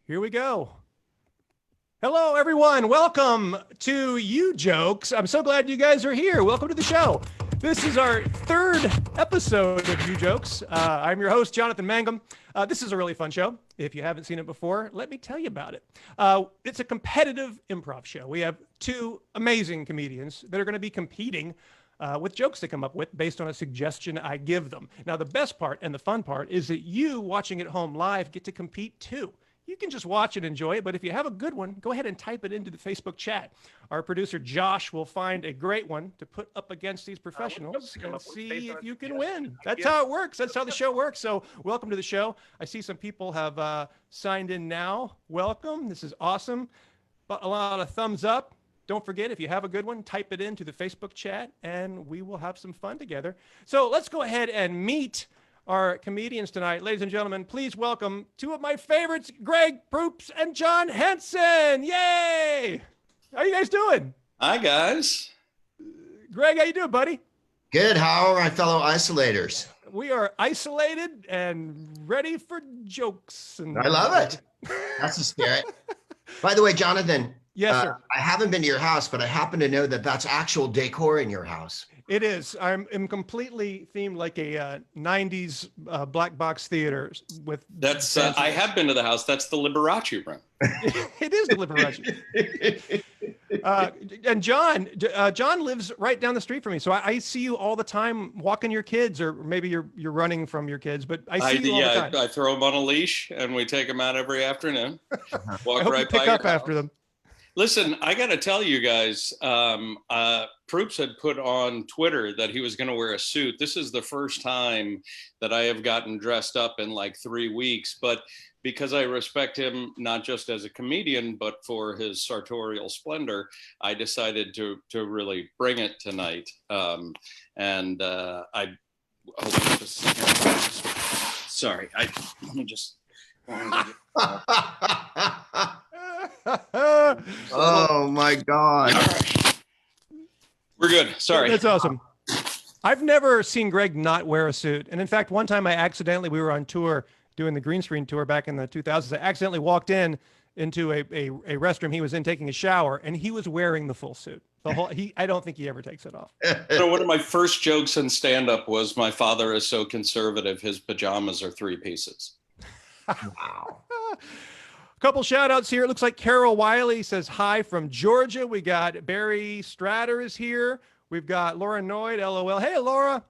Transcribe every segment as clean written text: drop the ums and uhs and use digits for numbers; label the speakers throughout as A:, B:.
A: Here we go. Hello, everyone. Welcome to Ujokes. I'm so glad you guys are here. Welcome to the show. This is our third episode of Ujokes. I'm your host, Jonathan Mangum. This is a really fun show. If you haven't seen it before, let me tell you about it. It's a competitive improv show. We have two amazing comedians that are going to be competing with jokes they come up with based on a suggestion I give them. Now, the best part and the fun part is that you watching at home live get to compete too. You can just watch and enjoy it, but if you have a good one, go ahead and type it into the Facebook chat. Our producer, Josh, will find a great one to put up against these professionals and see if you can win. That's how it works. That's how the show works. So welcome to the show. I see some people have signed in now. Welcome. This is awesome. But a lot of thumbs up. Don't forget, if you have a good one, type it into the Facebook chat, and we will have some fun together. So let's go ahead and meet our comedians tonight. Ladies and gentlemen, please welcome two of my favorites, Greg Proops and John Henson. Yay! How you guys doing?
B: Hi, guys.
A: Greg, how you doing, buddy?
C: Good. How are my fellow isolators?
A: We are isolated and ready for jokes. And
C: I love it. That's the spirit. By the way, Jonathan.
A: Yes, sir.
C: I haven't been to your house, but I happen to know that that's actual decor in your house.
A: It is. I'm completely themed like a 90s black box theater with.
B: That's. I have been to the house. That's the Liberace room.
A: It is the Liberace. And John lives right down the street from me, so I see you all the time walking your kids, or maybe you're running from your kids, but I see you all the time.
B: I throw them on a leash and we take them out every afternoon. Walk
A: I hope
B: right
A: you pick
B: by
A: up after them.
B: Listen, I got to tell you guys, Proops had put on Twitter that he was going to wear a suit. This is the first time that I have gotten dressed up in like 3 weeks, but because I respect him, not just as a comedian, but for his sartorial splendor, I decided to really bring it tonight. I hope this, sorry, let me just.
C: Oh my God.
B: Right. We're good. Sorry.
A: That's awesome. I've never seen Greg not wear a suit. And in fact, one time we were on tour doing the green screen tour back in the 2000s. I accidentally walked into a restroom he was in taking a shower, and he was wearing the full suit. I don't think he ever takes it off.
B: So one of my first jokes in stand-up was, my father is so conservative, his pajamas are 3 pieces.
C: Wow.
A: A couple shout outs here. It looks like Carol Wiley says hi from Georgia. We got Barry Stratter is here. We've got Laura Noyd, LOL. Hey, Laura.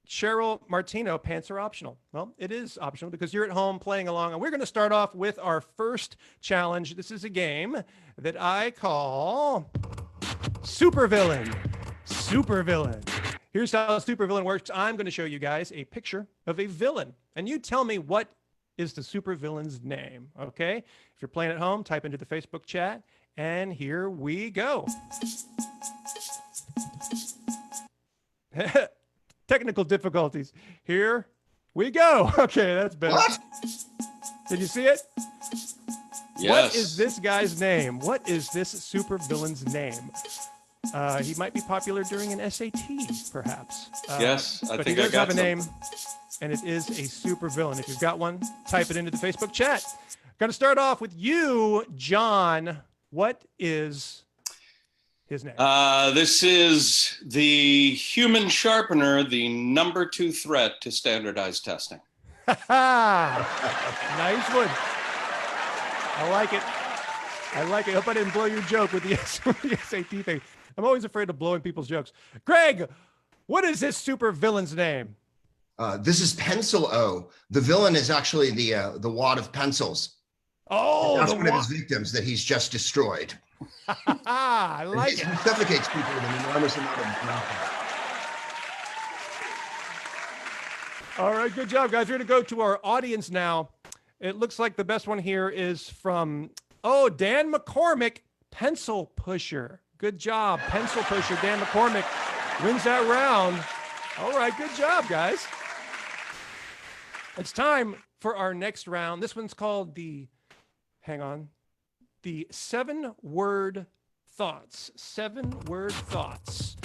A: Cheryl Martino, pants are optional. Well, it is optional because you're at home playing along. And we're going to start off with our first challenge. This is a game that I call Supervillain. Supervillain. Here's how Supervillain works. I'm going to show you guys a picture of a villain. And you tell me what is the supervillain's name, okay? If you're playing at home, type into the Facebook chat, and here we go. Technical difficulties. Here we go. Okay, that's better.
C: What?
A: Did you see it?
B: Yes.
A: What is this guy's name? What is this supervillain's name? He might be popular during an SAT, perhaps.
B: Yes, I
A: but
B: think
A: he
B: I
A: does
B: got
A: have a
B: some.
A: name, and it is a supervillain. If you've got one, type it into the Facebook chat. Going to start off with you, John. What is his name?
B: This is the human sharpener, the number 2 threat to standardized testing.
A: Nice one. I like it. I like it. I hope I didn't blow your joke with the SAT thing. I'm always afraid of blowing people's jokes. Greg, what is this supervillain's name?
C: This is Pencil O. The villain is actually the wad of pencils.
A: Oh,
C: that's one of his victims that he's just destroyed.
A: I like it.
C: He suffocates people with an enormous amount of alcohol.
A: All right, good job, guys. We're going to go to our audience now. It looks like the best one here is from, Dan McCormick, Pencil Pusher. Good job, Pencil Pusher. Dan McCormick wins that round. All right, good job, guys. It's time for our next round. This one's called the 7-word thoughts. 7-word thoughts.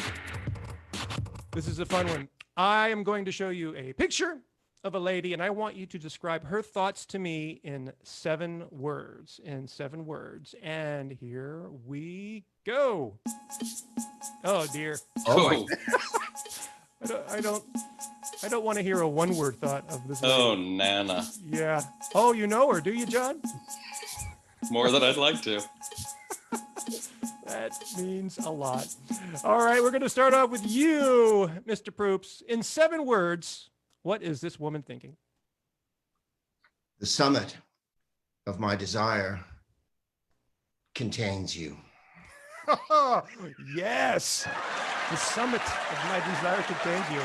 A: This is a fun one. I am going to show you a picture, of a lady, and I want you to describe her thoughts to me in 7 words. And here we go. Oh dear.
C: Oh my.
A: I don't want to hear a 1-word thought of this lady.
B: Oh, Nana.
A: Yeah. Oh, you know her, do you, John?
B: More than I'd like to.
A: That means a lot. All right, we're going to start off with you, Mr. Proops. In 7 words, what is this woman thinking?
C: The summit of my desire contains you.
A: Yes. The summit of my desire contains you.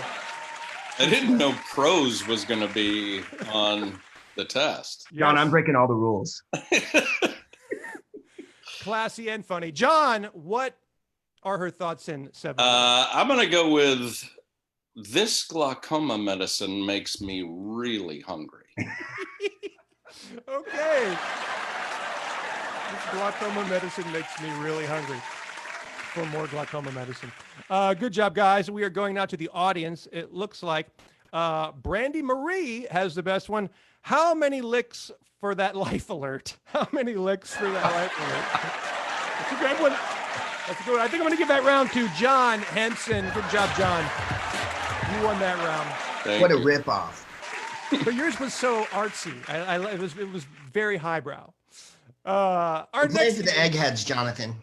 B: I didn't know prose was going to be on the test.
A: Yes.
D: John, I'm breaking all the rules.
A: Classy and funny. John, what are her thoughts in 7 words?
B: I'm going to go with this glaucoma medicine makes me really hungry.
A: Okay. This glaucoma medicine makes me really hungry for more glaucoma medicine. Good job, guys. We are going now to the audience. It looks like Brandy Marie has the best one. How many licks for that life alert? How many licks for that life alert? That's a great one. That's a good one. I think I'm going to give that round to John Henson. Good job, John. You won that round.
C: What a ripoff.
A: But yours was so artsy. It was very highbrow. Our
C: We're playing
A: next
C: for the eggheads, Jonathan.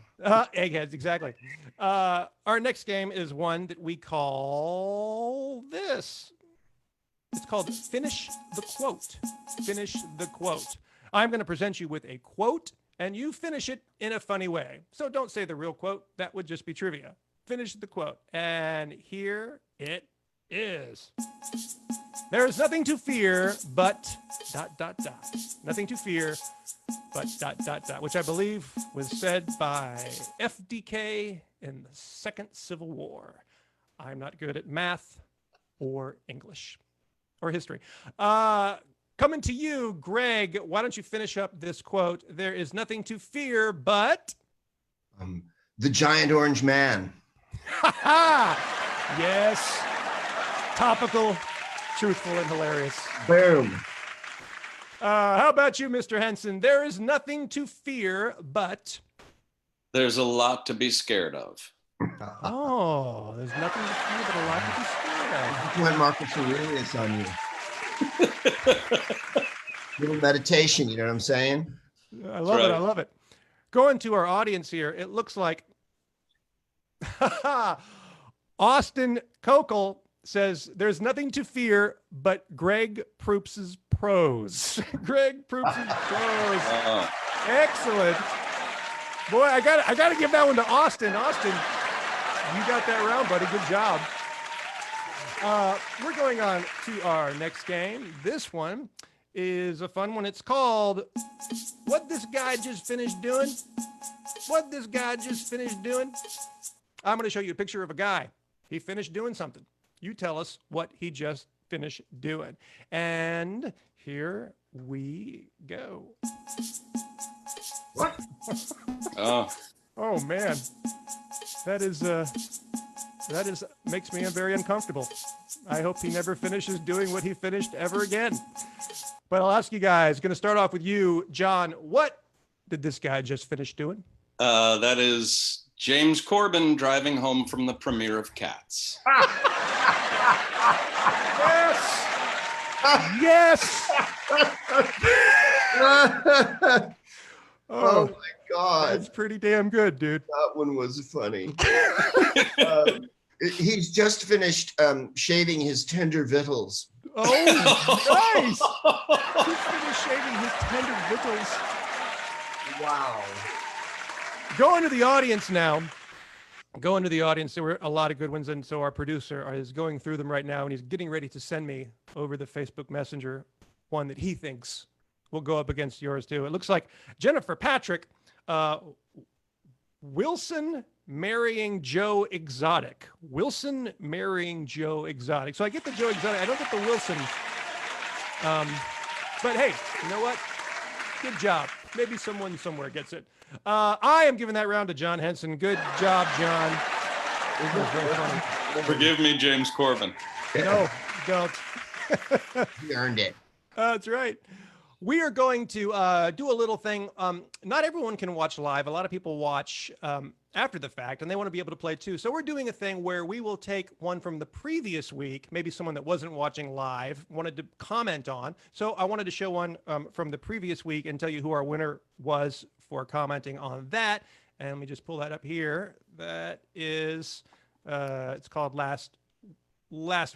A: eggheads, exactly. Our next game is one that we call this. It's called Finish the Quote. Finish the Quote. I'm going to present you with a quote, and you finish it in a funny way. So don't say the real quote. That would just be trivia. Finish the quote. And here it is. There is nothing to fear but ... Nothing to fear but ... Which I believe was said by FDK in the Second Civil War. I'm not good at math or English or history. Coming to you, Greg, why don't you finish up this quote? There is nothing to fear but...
C: The giant orange man.
A: Yes. Topical, truthful, and hilarious.
D: Boom.
A: How about you, Mr. Henson? There is nothing to fear but...
B: There's a lot to be scared of.
A: Oh, there's nothing to fear but a lot to be scared of.
C: Went Marcus Aurelius on you. Little meditation, you know what I'm saying?
A: I love it.
B: right.
A: I love it. Going to our audience here, it looks like Austin Kokel says there's nothing to fear but Greg Proops' prose. Greg Proops' prose. Excellent. Boy, I gotta give that one to Austin. Austin, you got that round, buddy. Good job. We're going on to our next game. This one is a fun one. It's called What This Guy Just Finished Doing. What this guy just finished doing. I'm going to show you a picture of a guy. He finished doing something. You tell us what he just finished doing. And here we go.
C: What?
A: Oh man. That makes me very uncomfortable. I hope he never finishes doing what he finished ever again. But I'll ask you guys, going to start off with you, John. What did this guy just finish doing?
B: That is James Corbin driving home from the premiere of Cats.
A: Yes.
C: Oh my God.
A: That's pretty damn good, dude.
C: That one was funny. He's just finished shaving his tender vittles.
A: Oh, nice. He's finished shaving his tender vittles.
C: Wow.
A: Going to the audience now. Going to the audience. There were a lot of good ones, and so our producer is going through them right now, and he's getting ready to send me over the Facebook Messenger one that he thinks will go up against yours too. It looks like Jennifer Patrick, Wilson marrying Joe Exotic. Wilson marrying Joe Exotic. So I get the Joe Exotic. I don't get the Wilson. But hey, you know what? Good job. Maybe someone somewhere gets it. I am giving that round to John Henson. Good job, John. This was very funny.
B: Forgive me, James Corbin.
A: No, don't.
C: He earned it.
A: That's right. We are going to do a little thing. Not everyone can watch live. A lot of people watch after the fact, and they want to be able to play too. So we're doing a thing where we will take one from the previous week, maybe someone that wasn't watching live wanted to comment on. So I wanted to show one from the previous week and tell you who our winner was for commenting on that. And let me just pull that up here. That is, it's called last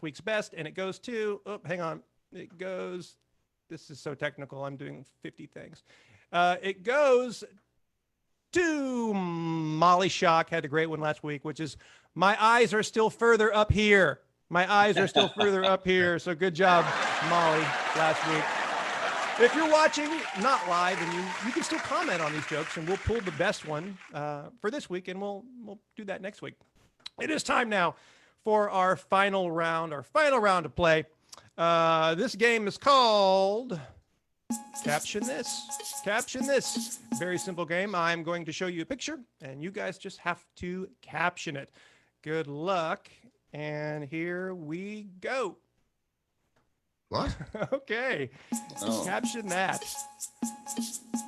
A: week's best, and it goes to, oh, hang on. It goes, this is so technical. I'm doing 50 things. It goes to Molly Shock, had a great one last week, which is, my eyes are still further up here. My eyes are still further up here. So good job, Molly, last week. If you're watching, not live, and you can still comment on these jokes, and we'll pull the best one for this week, and we'll do that next week. It is time now for our final round of play. This game is called Caption This. Caption This. Very simple game. I'm going to show you a picture, and you guys just have to caption it. Good luck. And here we go.
C: What?
A: Okay.
B: Oh.
A: Caption that.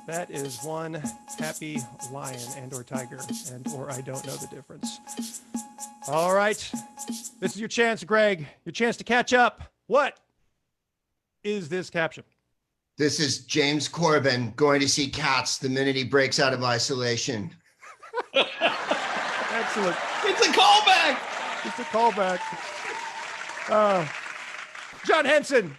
A: That is one happy lion and or tiger and or I don't know the difference. All right. This is your chance, Greg. Your chance to catch up. What is this caption?
C: This is James Corbin going to see Cats the minute he breaks out of isolation.
A: Excellent.
B: It's a callback.
A: It's a callback. John Henson,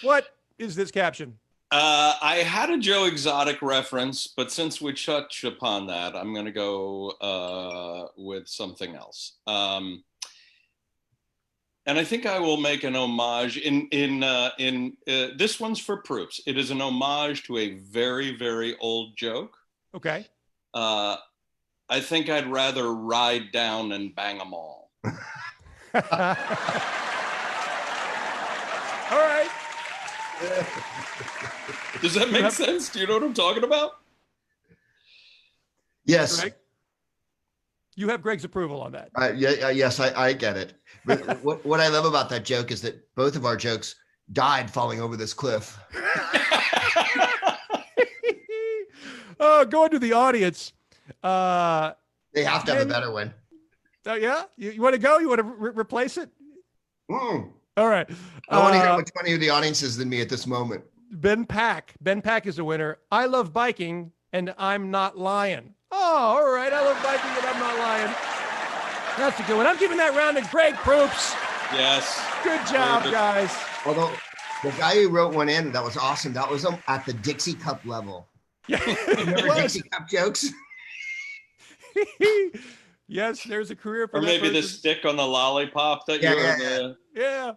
A: what is this caption?
B: I had a Joe Exotic reference, but since we touched upon that, I'm going to go with something else. And I think I will make an homage in this one's for Proops. It is an homage to a very, very old joke.
A: Okay.
B: I think I'd rather ride down and bang them all.
A: All right.
B: Does that make sense? Do you know what I'm talking about?
C: Yes.
A: Greg? You have Greg's approval on that.
C: Yes, I get it. But what I love about that joke is that both of our jokes died falling over this cliff.
A: Oh, going to the audience.
C: They have to have a better one.
A: Yeah? You want to go? You want to replace it?
C: Mm.
A: All right.
C: I want to hear much funnier the audience is than me at this moment.
A: Ben Pack. Ben Pack is a winner. I love biking, and I'm not lying. Oh, all right. I love biking, and I'm not lying. That's a good one. I'm giving that round to Greg Proops.
B: Yes.
A: Good job, guys.
C: Although the guy who wrote one in, that was awesome. That was at the Dixie Cup level.
A: Yeah,
C: Remember Dixie Cup jokes?
A: Yes, there's a career for
B: Or
A: that
B: maybe the
A: person.
B: stick on the lollipop that
A: Yeah.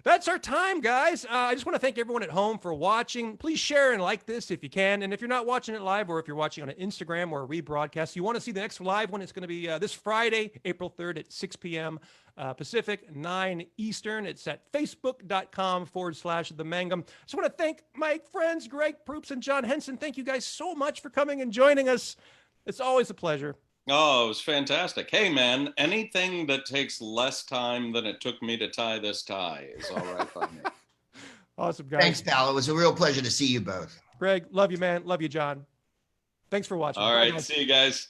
A: That's our time, guys. I just want to thank everyone at home for watching. Please share and like this if you can. And if you're not watching it live, or if you're watching on an Instagram or a rebroadcast, you want to see the next live one, it's going to be this Friday, April 3rd at 6 p.m. Pacific, 9 Eastern. It's at facebook.com/The Mangum. I just want to thank my friends, Greg Proops and John Henson. Thank you guys so much for coming and joining us. It's always a pleasure.
B: Oh, it was fantastic. Hey, man, anything that takes less time than it took me to tie this tie is all right by me.
A: Awesome, guys.
C: Thanks, pal. It was a real pleasure to see you both.
A: Greg, love you, man. Love you, John. Thanks for watching.
B: All
A: Bye,
B: right.
A: guys.
B: See you guys.